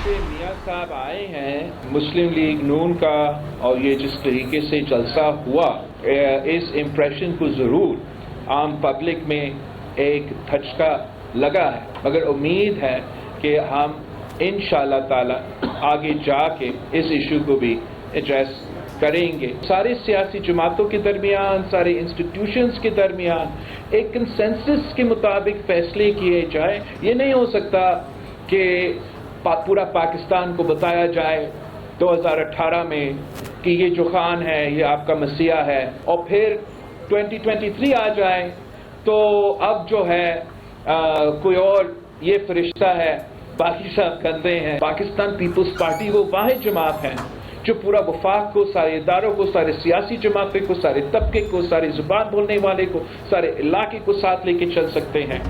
से मियां साहब आए हैं मुस्लिम लीग नून का और ये जिस तरीके से जलसा हुआ, इस इम्प्रेशन को ज़रूर आम पब्लिक में एक धचका लगा है, मगर उम्मीद है कि हम इंशाअल्लाह ताला आगे जाके इस इशू को भी एड्रेस करेंगे। सारे सियासी जमातों के दरमियान, सारे इंस्टीट्यूशंस के दरमियान एक कंसेंसस के मुताबिक फैसले किए जाए। ये नहीं हो सकता कि पूरा पाकिस्तान को बताया जाए 2018 में कि ये जो खान है ये आपका मसीहा है, और फिर 2023 आ जाए तो अब जो है कोई और ये फरिश्ता है, बाकी सब कंधे हैं। पाकिस्तान पीपल्स पार्टी वो वाहिद जमात है जो पूरा वफाक को, सारे इदारों को, सारे सियासी जमातों को, सारे तबके को, सारी जुबान बोलने वाले को, सारे इलाके को साथ लेके चल सकते हैं।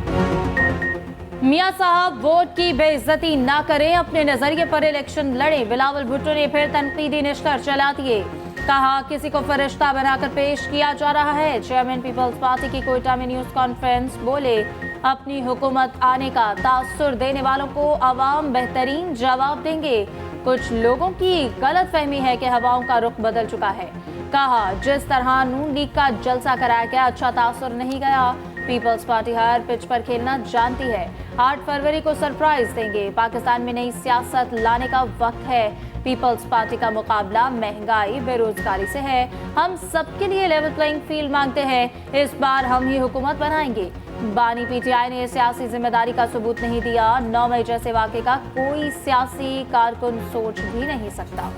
मियां साहब वोट की बेइज्जती ना करें, अपने नजरिए पर इलेक्शन लड़ें। बिलावल भुट्टो ने फिर तनकीदी निश्तर चला दिए, कहा किसी को फरिश्ता बनाकर पेश किया जा रहा है। चेयरमैन पीपल्स पार्टी की कोयटा में न्यूज कॉन्फ्रेंस बोले, अपनी हुकूमत आने का तासुर देने वालों को अवाम बेहतरीन जवाब देंगे। कुछ लोगों की गलत फहमी है कि हवाओं का रुख बदल चुका है। कहा जिस तरह नून लीग का जलसा कराया गया अच्छा तासुर नहीं गया। पीपल्स पार्टी हर पिच पर खेलना जानती है। 8 फरवरी को सरप्राइज देंगे। पाकिस्तान में नई सियासत लाने का वक्त है। पीपल्स पार्टी का मुकाबला महंगाई, बेरोजगारी से है। हम सबके लिए लेवल प्लेइंग फील्ड मांगते हैं। इस बार हम ही हुकूमत बनाएंगे। बानी पीटीआई ने सियासी जिम्मेदारी का सबूत नहीं दिया। 9 मई जैसे वाक़े का कोई सियासी कारकुन सोच भी नहीं सकता।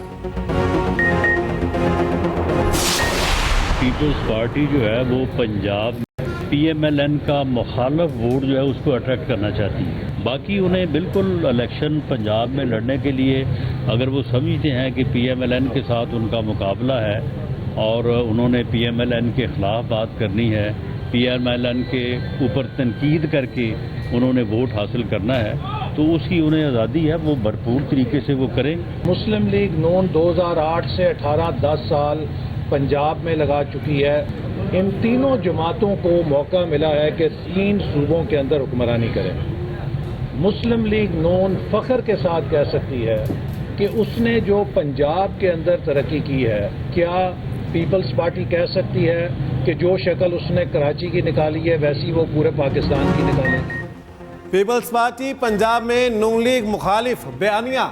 पीपल्स पार्टी जो है वो पंजाब PMLN का मुखालफ वोट जो है उसको अट्रैक्ट करना चाहती है। बाकी उन्हें बिल्कुल इलेक्शन पंजाब में लड़ने के लिए अगर वो समझते हैं कि PMLN के साथ उनका मुकाबला है और उन्होंने PMLN के ख़िलाफ़ बात करनी है, PMLN के ऊपर तनकीद करके उन्होंने वोट हासिल करना है, तो उसकी उन्हें आज़ादी है, वो भरपूर तरीके से वो करें। मुस्लिम लीग नून 2008 से 18 10 साल पंजाब में लगा चुकी है। इन तीनों जमातों को मौका मिला है कि 3 सूबों के अंदर हुक्मरानी करें। मुस्लिम लीग नून फख्र के साथ कह सकती है कि उसने जो पंजाब के अंदर तरक्की की है, क्या पीपल्स पार्टी कह सकती है कि जो शक्ल उसने कराची की निकाली है वैसी वो पूरे पाकिस्तान की निकालेगी? पीपल्स पार्टी पंजाब में नून लीग मुखालिफ बयानिया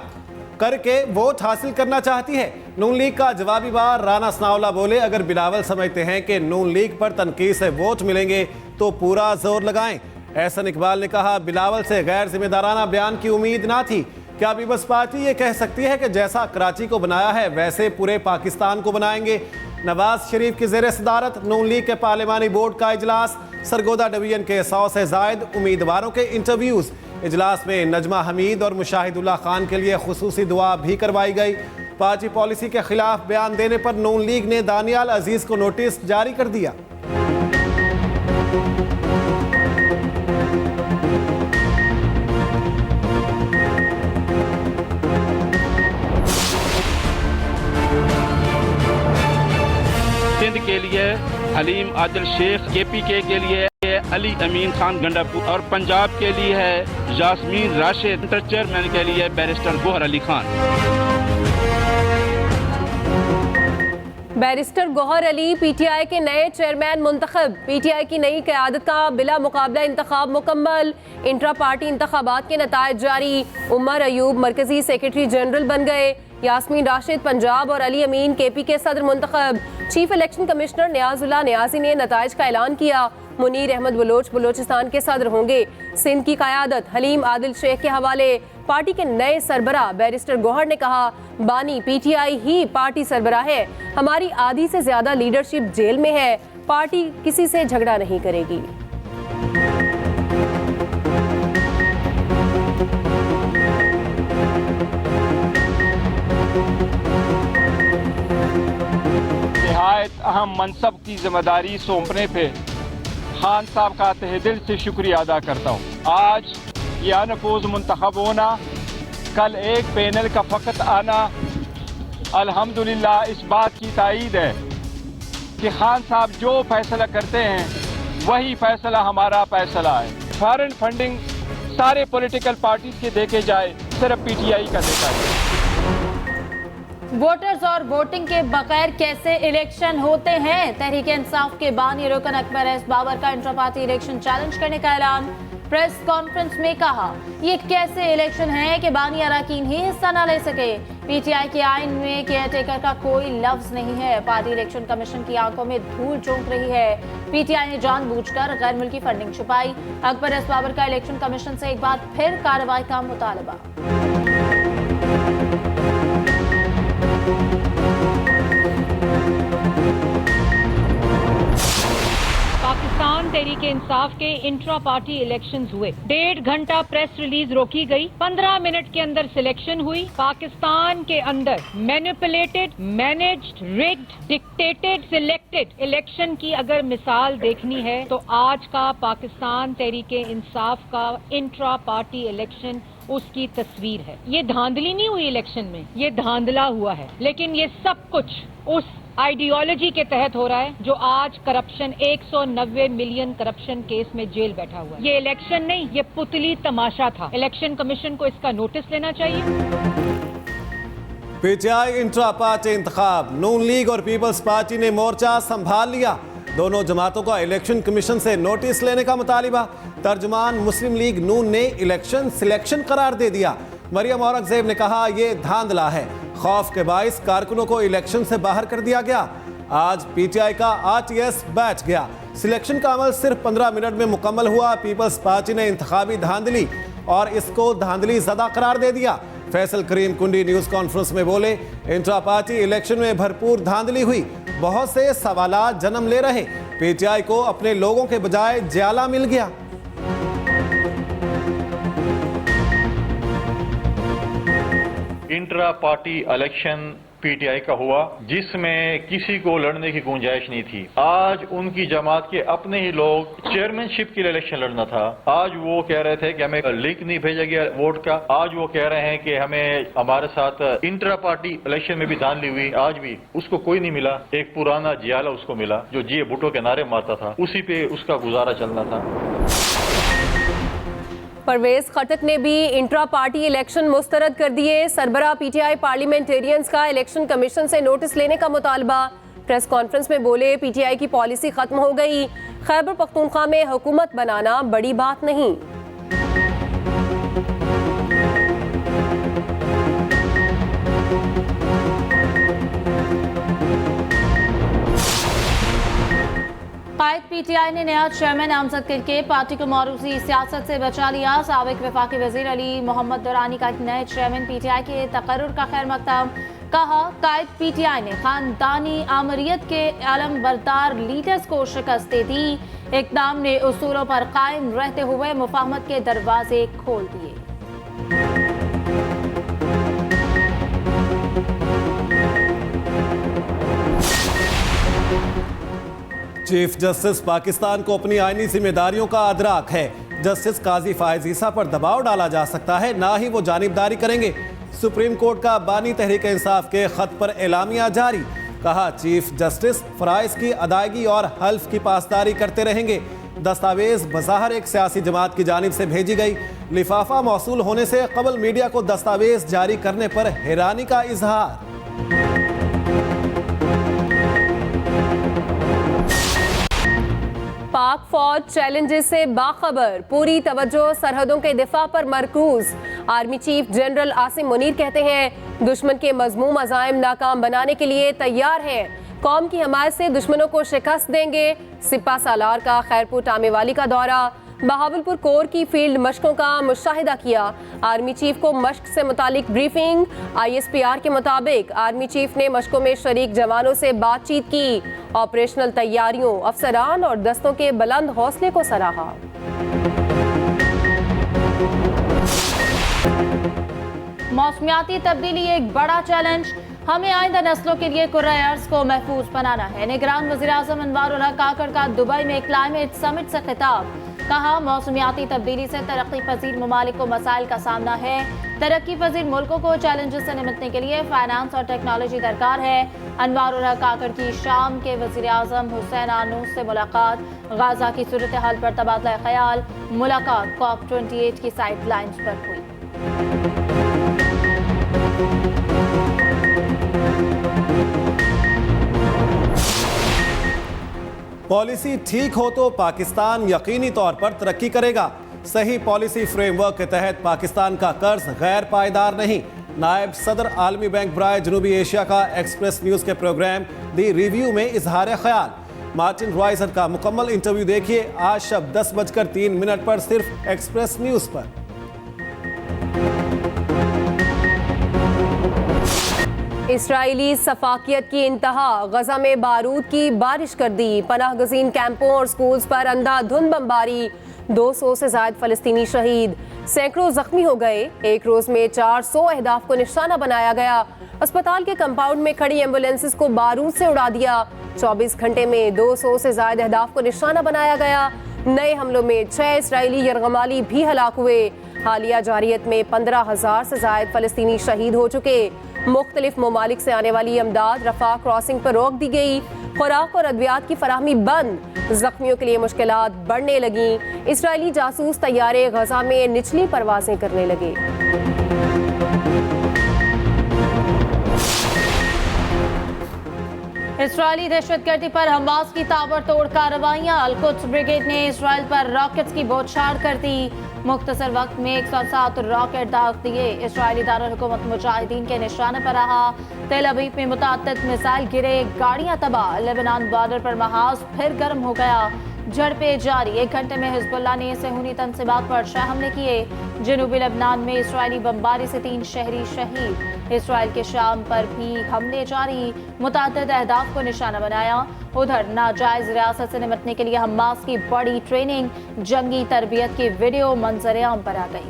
करके वोट हासिल करना चाहती है। नून लीग का जवाबी बार राना सनाउल्लाह बोले, अगर बिलावल समझते हैं कि नून लीग पर तनकीद से वोट मिलेंगे तो पूरा जोर लगाएं। एहसन इकबाल ने कहा, बिलावल से गैर जिम्मेदाराना बयान की उम्मीद ना थी। क्या पीपल्स पार्टी ये कह सकती है कि जैसा कराची को बनाया है वैसे पूरे पाकिस्तान को बनाएंगे? नवाज शरीफ की ज़ेर सदारत नून लीग के पार्लिमानी बोर्ड का इजलास। सरगोदा डिवीजन के 100 से जायद उम्मीदवारों के इंटरव्यूज़। इजलास में नजमा हमीद और मुशाहिदुल्लाह खान के लिए खुसूसी दुआ भी करवाई गई। पार्टी पॉलिसी के खिलाफ बयान देने पर नून लीग ने दानियाल अजीज को नोटिस जारी कर दिया। सिंध के लिए हलीम आदिल शेख, KPK के लिए अली अमीन खान गंडापुर और पंजाब के लिए है यास्मीन राशिद, चेयरमैन के लिए barrister Gohar Ali Khan. Barrister Gohar Ali PTI के नए चेयरमैन मुंतखब। PTI की नई क़यादत का बिला मुकाबला इंतखाब मुकम्मल। इंट्रा पार्टी इंतखाबात के नतायज जारी। उमर अयूब मरकजी सेक्रेटरी जनरल बन गए। यास्मीन राशिद पंजाब और अली अमीन KPK सदर मुंतखब। चीफ इलेक्शन कमिश्नर नियाजुल्लाह नियाजी ने नतायज का ऐलान किया। मुनीर अहमद बलोच बलोचिस्तान के सदर होंगे। सिंध की क़यादत हलीम आदिल शेख के हवाले। पार्टी के नए सरबराह बैरिस्टर गोहर ने कहा, बानी PTI ही पार्टी सरबराह है। हमारी आधी से ज्यादा लीडरशिप जेल में है। पार्टी किसी से झगड़ा नहीं करेगी। निहायत अहम मनसब की जिम्मेदारी सौंपने पे खान साहब का तहे दिल से शुक्रिया अदा करता हूँ। आज ये अनफूज मुंतखब होना, कल एक पैनल का फ़कत आना, अल्हम्दुलिल्लाह इस बात की तायीद है कि खान साहब जो फैसला करते हैं वही फैसला हमारा फैसला है। फॉरेन फंडिंग सारे पॉलिटिकल पार्टीज के देखे जाए सिर्फ पीटीआई का देखा है। वोटर्स और वोटिंग के बगैर कैसे इलेक्शन होते हैं? तहरीक इंसाफ के बानी रुकन अकबर एस बाबर का इंट्रा पार्टी इलेक्शन चैलेंज करने का ऐलान। प्रेस कॉन्फ्रेंस में कहा, ये कैसे इलेक्शन है कि बानी अरकान ही हिस्सा न ले सके। पीटीआई के आइन में केयरटेकर का कोई लफ्ज नहीं है। पार्टी इलेक्शन कमीशन की आंखों में धूल झोंक रही है। पीटीआई ने जानबूझकर गैर मुल्की फंडिंग छुपाई। अकबर एस बाबर का इलेक्शन कमीशन से एक बार फिर कार्रवाई का मुतालबा। पाकिस्तान तहरीक इंसाफ के इंट्रा पार्टी इलेक्शंस हुए। 1.5 घंटा प्रेस रिलीज रोकी गई। 15 मिनट के अंदर सिलेक्शन हुई। पाकिस्तान के अंदर manipulated, managed, rigged, dictated, selected election की अगर मिसाल देखनी है तो आज का पाकिस्तान तहरीक इंसाफ का इंट्रा पार्टी इलेक्शन उसकी तस्वीर है। ये धांधली नहीं हुई इलेक्शन में, ये धांधला हुआ है। लेकिन ये सब कुछ उस आइडियोलॉजी के तहत हो रहा है जो आज करप्शन 190 मिलियन करप्शन केस में जेल बैठा हुआ है। ये इलेक्शन नहीं, ये पुतली तमाशा था। इलेक्शन कमीशन को इसका नोटिस लेना चाहिए। पीटीआई इंट्रा पार्टी इंतखाब, नून लीग और पीपल्स पार्टी ने मोर्चा संभाल लिया। दोनों जमातों का इलेक्शन कमीशन से नोटिस लेने का मुतालिबा। तर्जुमान मुस्लिम लीग नून ने इलेक्शन सिलेक्शन करार दे दिया। मरियम औरंगजेब ने कहा, यह धांधला है। खौफ के बाइस कारकुनों को इलेक्शन से बाहर कर दिया गया। आज पीटीआई का आरटीएस बैठ गया। सिलेक्शन का अमल सिर्फ 15 मिनट में मुकम्मल हुआ। पीपल्स पार्टी ने इंतखाबी धांधली और इसको धांधली ज़दा करार दे दिया। फैसल करीम कुंडी न्यूज़ कॉन्फ्रेंस में बोले, इंट्रा पार्टी इलेक्शन में भरपूर धांधली हुई। बहुत से सवालात जन्म ले रहे। पीटीआई को अपने लोगों के बजाय ज्याला मिल गया। इंट्रा पार्टी इलेक्शन पीटीआई का हुआ जिसमें किसी को लड़ने की गुंजाइश नहीं थी। आज उनकी जमात के अपने ही लोग चेयरमैनशिप के लिए इलेक्शन लड़ना था। आज वो कह रहे थे कि हमें लिंक नहीं भेजा गया वोट का। आज वो कह रहे हैं कि हमें हमारे साथ इंट्रा पार्टी इलेक्शन में भी धांधली हुई। आज भी उसको कोई नहीं मिला। एक पुराना जियाला उसको मिला जो जिये भुट्टो के नारे मारता था, उसी पे उसका गुजारा चलना था। परवेज खटक ने भी इंट्रा पार्टी इलेक्शन मुस्तरद कर दिए। सरबराह पीटीआई पार्लियामेंटेरियंस का इलेक्शन कमीशन से नोटिस लेने का मुतालबा। प्रेस कॉन्फ्रेंस में बोले, पीटीआई की पॉलिसी खत्म हो गई। खैबर पख्तूनख्वा में हुकूमत बनाना बड़ी बात नहीं। कायद पीटीआई ने नया चेयरमैन नामजद करके पार्टी को मौरूसी सियासत से बचा लिया। साबिक वफाकी वजीर अली मोहम्मद दुरानी का नए चेयरमैन पीटीआई के तकर्रुर का खैर मकदम। कहा, कायद पीटीआई ने खानदानी आमरीत के आलम बरदार लीडर्स को शिकस्त दे दी। इक़दाम ने उसूलों पर कायम रहते हुए मुफाहमत के दरवाजे खोल दिए। चीफ जस्टिस पाकिस्तान को अपनी आईनी जिम्मेदारियों का अदराक है। जस्टिस काजी फायज ईसा पर दबाव डाला जा सकता है, ना ही वो जानिबदारी करेंगे। सुप्रीम कोर्ट का बानी तहरीक इंसाफ के खत पर एलामिया जारी। कहा, चीफ जस्टिस फराइज की अदायगी और हल्फ की पासदारी करते रहेंगे। दस्तावेज बज़ाहिर एक सियासी जमात की जानिब से भेजी गई। लिफाफा मौसूल होने से कबल मीडिया को दस्तावेज जारी करने पर हैरानी का इजहार। पाक फौज चैलेंजेस से बाखबर, पूरी तवज्जो सरहदों के दिफा पर मरकूज। Army chief general Asim Munir कहते हैं, दुश्मन के मजमूम अज़ाइम नाकाम बनाने के लिए तैयार हैं। कौम की हमायत से दुश्मनों को शिकस्त देंगे। सिपा सालार का खैरपुर टामेवाली का दौरा। बहावलपुर कोर की फील्ड मशकों का मुशाहिदा किया। आर्मी चीफ को मश्क से मुतालिक ब्रीफिंग। ISPR के मुताबिक आर्मी चीफ ने मशकों में शरीक जवानों से बातचीत की। ऑपरेशनल तैयारियों, अफसरान और दस्तों के बुलंद हौसले को सराहा। मौसमियाती तब्दीली एक बड़ा चैलेंज। हमें आइंदा नस्लों के लिए कुर्रा अर्ज़ को महफूज बनाना है। निगरान वज़ीर आज़म अनवारुल हक काकड़ का दुबई में क्लाइमेट समिट से खिताब। कहा, मौसमियाती तब्दीली से तरक्की पजीर ममालिक को मसाइल का सामना है। तरक्की पजीर मुल्कों को चैलेंजेस से निपटने के लिए फाइनेंस और टेक्नोलॉजी दरकार है। अनवारुल हक काकड़ की शाम के वज़ीर आज़म हुसैन आनूस से मुलाकात। गाजा की सूरत हाल पर तबादला ख्याल। मुलाकात COP28 की साइड लाइन्स पर हुई। पॉलिसी ठीक हो तो पाकिस्तान यकीनी तौर पर तरक्की करेगा। सही पॉलिसी फ्रेमवर्क के तहत पाकिस्तान का कर्ज गैर पायदार नहीं। नायब सदर आलमी बैंक बराए जनूबी एशिया का एक्सप्रेस न्यूज़ के प्रोग्राम दी रिव्यू में इजहार ख्याल। मार्टिन रॉयसर का मुकम्मल इंटरव्यू देखिए आज शब 10:03 पर सिर्फ एक्सप्रेस न्यूज़ पर। इसराइली सफाकियत की इंतहा, गजा में बारूद की बारिश कर दी। पनाह गजीन कैंपों और स्कूल्स पर अंधाधुंध बमबारी। 200 से ज्यादा फलस्तीनी शहीद, सैकड़ों जख्मी हो गए। एक रोज में 400 अहदाफ को निशाना बनाया गया। अस्पताल के कंपाउंड में खड़ी एम्बुलेंसेस को बारूद से उड़ा दिया। 24 घंटे में 200 से ज्यादा अहदाफ को निशाना बनाया गया। नए हमलों में 6 इसराइली यरगमाली भी हलाक हुए। हालिया जारियत में 15,000 से ज्यादा फलस्तीनी शहीद हो चुके। मुख्तलिफ ममालिक से आने वाली अमदाद रफा क्रॉसिंग पर रोक दी गई। खुराक और अद्वियात की फराहमी बंद। जख्मियों के लिए मुश्किलात बढ़ने लगी। इसराइली जासूस तैयारे गजा में निचली परवाजें करने लगे। इसराइली दहशतगर्दी पर हमास की ताबड़तोड़ कार्रवाइयां। अल-कुद्स ब्रिगेड ने इसराइल पर रॉकेट्स की बौछार कर दी। मुख्तसर वक्त में 107 रॉकेट दाग दिए। इसराइली दारुल हुकूमत मुजाहिदीन के निशाने पर रहा। तेल अवीव में मुतअद्दिद मिसाइल गिरे, गाड़ियां तबाह। लेबनान बॉर्डर पर महाज फिर गर्म हो गया। झड़पें जारी। 1 घंटे में हिजबुल्लाह ने सेहूनी तंसीबात पर 6 हमले किए। जनूबी लेबनान में इसराइली बमबारी से 3 शहरी शहीद। इसराइल के शाम पर भी हमले जारी। मुतअद्दिद अहदाफ को निशाना बनाया। उधर नाजायज रियासत से निपटने के लिए हमास की बड़ी ट्रेनिंग, जंगी तरबियत की वीडियो मंजर आम पर आ गई।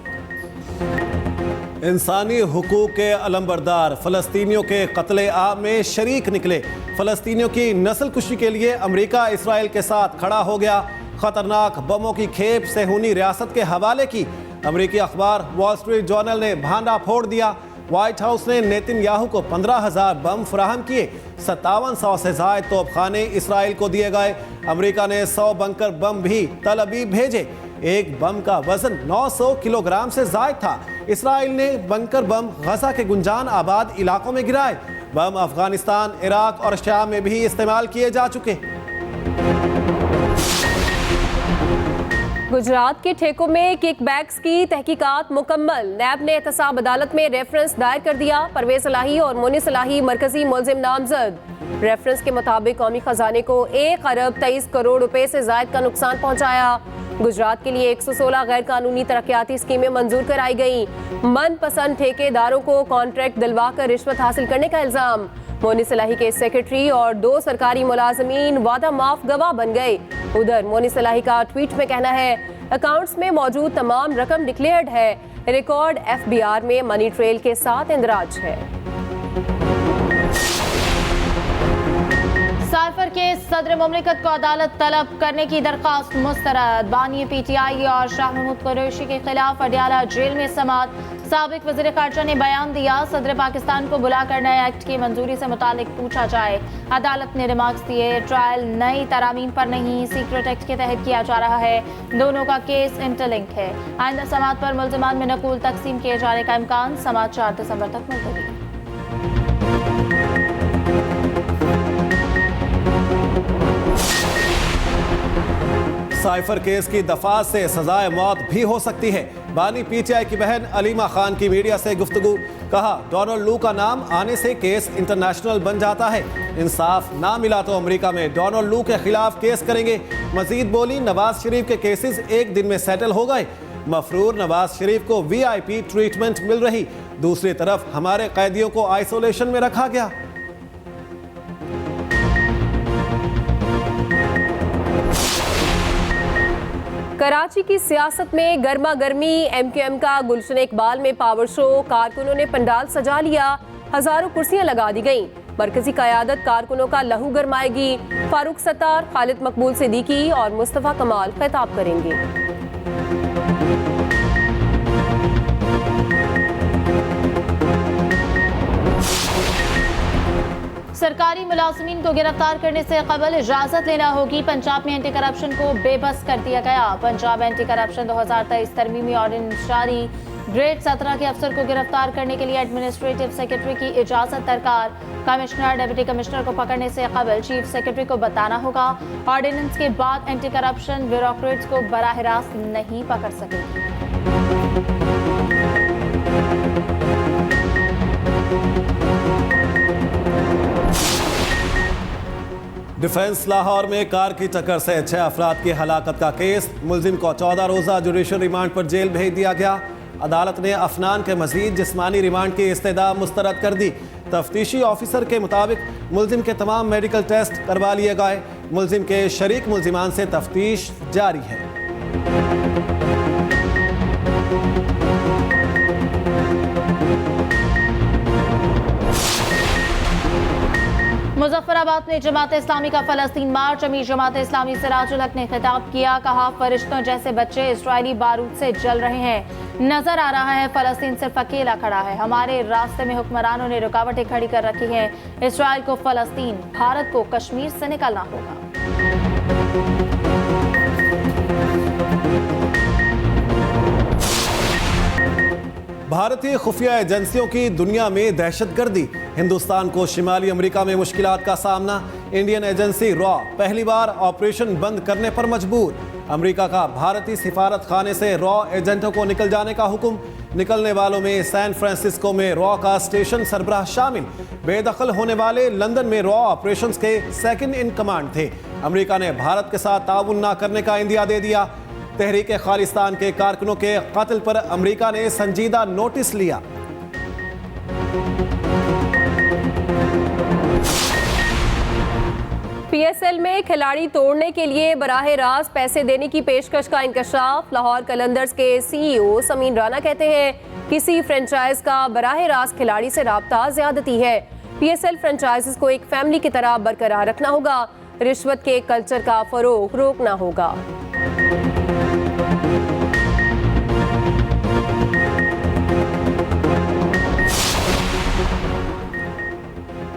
इंसानी हुकूक के अलंबरदार फलस्तीनियों के कत्ले आम में शरीक निकले। फलस्तीनियों की नस्ल कुशी के लिए अमेरिका इसराइल के साथ खड़ा हो गया। खतरनाक बमों की खेप सेहूनी रियासत के हवाले की। अमेरिकी अखबार वॉल स्ट्रीट जर्नल ने भांडा फोड़ दिया। व्हाइट हाउस ने नेतन्याहू को 15,000 बम फराहम किए। 5700 से ज्यादा तोपखाने इसराइल को दिए गए। अमेरिका ने 100 बंकर बम भी तल अवीव भेजे। एक बम का वजन 900 किलोग्राम से ज्यादा था। इसराइल ने बंकर बम गजा के गुंजान आबाद इलाकों में गिराए। बम अफगानिस्तान, इराक और शाम में भी इस्तेमाल किए जा चुके। गुजरात के ठेकों में किकबैक्स की तहकीकात मुकम्मल। नैब ने एहतसाब अदालत में रेफरेंस दायर कर दिया। परवेज सलाही और मोनी सलाही मरकजी मुलजिम नामजद। रेफरेंस के मुताबिक कौमी खजाने को 1 अरब 23 करोड़ रुपए से ज्यादा का नुकसान पहुंचाया। गुजरात के लिए 116 गैर कानूनी तरक्याती स्कीमें मंजूर कराई गई। मनपसंद ठेकेदारों को कॉन्ट्रैक्ट दिलवा कर रिश्वत हासिल करने का इल्जाम। मोनी सलाही के सेक्रेटरी और 2 सरकारी मुलाजमीन वादा माफ गवाह बन गए। उधर मोनी सलाही का ट्वीट में कहना है, अकाउंट्स में मौजूद तमाम रकम डिक्लेयर्ड है। रिकॉर्ड एफबीआर में मनी ट्रेल के साथ इंदराज है। साइफर के सदर मुमलिकत को अदालत तलब करने की दरखास्त मुस्तरद। बानी पीटीआई और शाह महमूद कुरैशी के खिलाफ अडियाला जेल में समाअत। साबिक वज़ीर ख़ारजा ने बयान दिया, सदर पाकिस्तान को बुलाकर नए एक्ट की मंजूरी से मुतालिक पूछा जाए। अदालत ने रिमार्क्स दिए, ट्रायल नई तरामीम पर नहीं, सीक्रेट एक्ट के तहत किया जा रहा है। दोनों का केस इंटरलिंक है। आइंदा समाअत पर मुल्ज़िमान में नकूल तकसीम किए जाने का इम्कान। समाअत 4 दिसंबर तक मुलतवी। साइफर केस की दफात से सजाए मौत भी हो सकती है। बानी पीटीआई की बहन अलीमा खान की मीडिया से गुफ्तगू। कहा, डोनाल्ड लू का नाम आने से केस इंटरनेशनल बन जाता है। इंसाफ ना मिला तो अमेरिका में डोनाल्ड लू के खिलाफ केस करेंगे। मजीद बोली, नवाज शरीफ के केसेस 1 दिन में सेटल हो गए। मफरूर नवाज शरीफ को VIP ट्रीटमेंट मिल रही। दूसरी तरफ हमारे कैदियों को आइसोलेशन में रखा गया। कराची की सियासत में गर्मा गर्मी। MQM का गुलशन इकबाल में पावर शो। कारकुनों ने पंडाल सजा लिया। हजारों कुर्सियां लगा दी गईं। मरकजी क़यादत कारकुनों का लहू गरमाएगी। फारूक सत्तार, खालिद मकबूल सिद्दीकी और मुस्तफ़ा कमाल खिताब करेंगे। सरकारी मुलाजमीन को गिरफ्तार करने से कबल इजाजत लेना होगी। पंजाब में एंटी करप्शन को बेबस कर दिया गया। पंजाब एंटी करप्शन 2023 तरमीमी ऑर्डिनेंस जारी। ग्रेड 17 के अफसर को गिरफ्तार करने के लिए एडमिनिस्ट्रेटिव सेक्रेटरी की इजाजत दरकार। कमिश्नर डिप्टी कमिश्नर को पकड़ने से कबल चीफ सेक्रेटरी को बताना होगा। ऑर्डिनेंस के बाद एंटी करप्शन ब्यूरोक्रेट्स को बराह रास्त नहीं पकड़ सकेगी। डिफेंस लाहौर में कार की टक्कर से 6 अफराद की हलाकत का केस। मुलजिम को 14 रोज़ा जुडिशल रिमांड पर जेल भेज दिया गया। अदालत ने अफनान के मजीद जिस्मानी रिमांड की इस्तदा मुस्तरद कर दी। तफ्तीशी ऑफिसर के मुताबिक मुलजिम के तमाम मेडिकल टेस्ट करवा लिए गए। मुलजिम के शरीक मुलजिमान से तफ्तीश जारी है। मुजफ्फराबाद में जमात इस्लामी का फलस्तीन मार्च। अमीर जमात इस्लामी सिराजुल हक ने खिताब किया, कहा फरिश्तों जैसे बच्चे इजरायली बारूद से जल रहे हैं। नजर आ रहा है फलस्तीन सिर्फ अकेला खड़ा है। हमारे रास्ते में हुक्मरानों ने रुकावटें खड़ी कर रखी हैं। इसराइल को फलस्तीन, भारत को कश्मीर से निकलना होगा। भारतीय खुफिया एजेंसियों की दुनिया में दहशतगर्दी। हिंदुस्तान को शिमाली अमेरिका में मुश्किलात का सामना। इंडियन एजेंसी रॉ पहली बार ऑपरेशन बंद करने पर मजबूर। अमेरिका का भारतीय सिफारत खाने से रॉ एजेंटों को निकल जाने का हुक्म। निकलने वालों में सैन फ्रांसिस्को में रॉ का स्टेशन सरबराह शामिल। बेदखल होने वाले लंदन में रॉ ऑपरेशंस के सेकंड इन कमांड थे। अमेरिका ने भारत के साथ ताउन न करने का इंदिया दे दिया। तहरीक खालिस्तान के कारकुनों के कत्ल पर अमेरिका ने संजीदा नोटिस लिया। पीएसएल में खिलाड़ी तोड़ने के लिए बराह रास्त पैसे देने की पेशकश का इंकशाफ। लाहौर कलंदर्स के सीईओ समीन राना कहते हैं, किसी फ्रेंचाइज का बराह रास्त खिलाड़ी से राब्ता ज्यादती है। पीएसएल फ्रेंचाइज को एक फैमिली की तरह बरकरार रखना होगा। रिश्वत के कल्चर का फरोग रोकना होगा।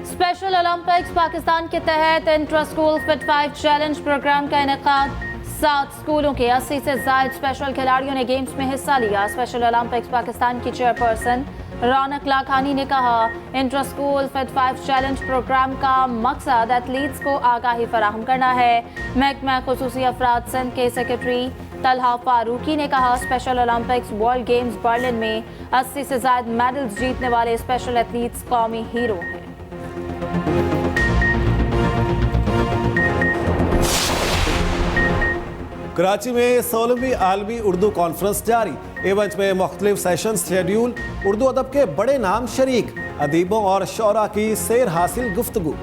स्पेशल ओलंपिक्स पाकिस्तान के तहत intra school fit 5 challenge programme का इनेकाद। 7 स्कूलों के 80 से ज्यादा स्पेशल खिलाड़ियों ने गेम्स में हिस्सा लिया। स्पेशल ओलंपिक्स पाकिस्तान की चेयरपर्सन रौनक लाखानी ने कहा, intra school fit 5 challenge programme का मकसद एथलीट्स को आगाही फराहम करना है। महकमा खुसूसी अफराद सिंध के सेक्रेटरी तलहा फारूकी ने कहा, special Olympics world games Berlin में 80 से ज्यादा मेडल्स जीतने वाले स्पेशल एथलीट्स कौमी हीरो हैं। कराची में 16वीं आलमी उर्दू कॉन्फ्रेंस जारी। इवेंट में मुख्तलिफ सेशन शेड्यूल। उर्दू अदब के बड़े नाम शरीक। अदीबों और शौरा की सैर हासिल गुफ्तगू।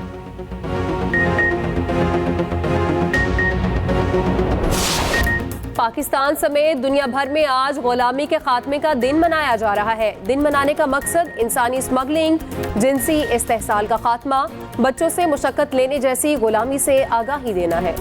पाकिस्तान समेत दुनिया भर में आज गुलामी के खात्मे का दिन मनाया जा रहा है। दिन मनाने का मकसद इंसानी स्मगलिंग, जिनसी इस्तेहसाल का खात्मा, बच्चों से मुशक्कत लेने जैसी गुलामी से आगाही देना है।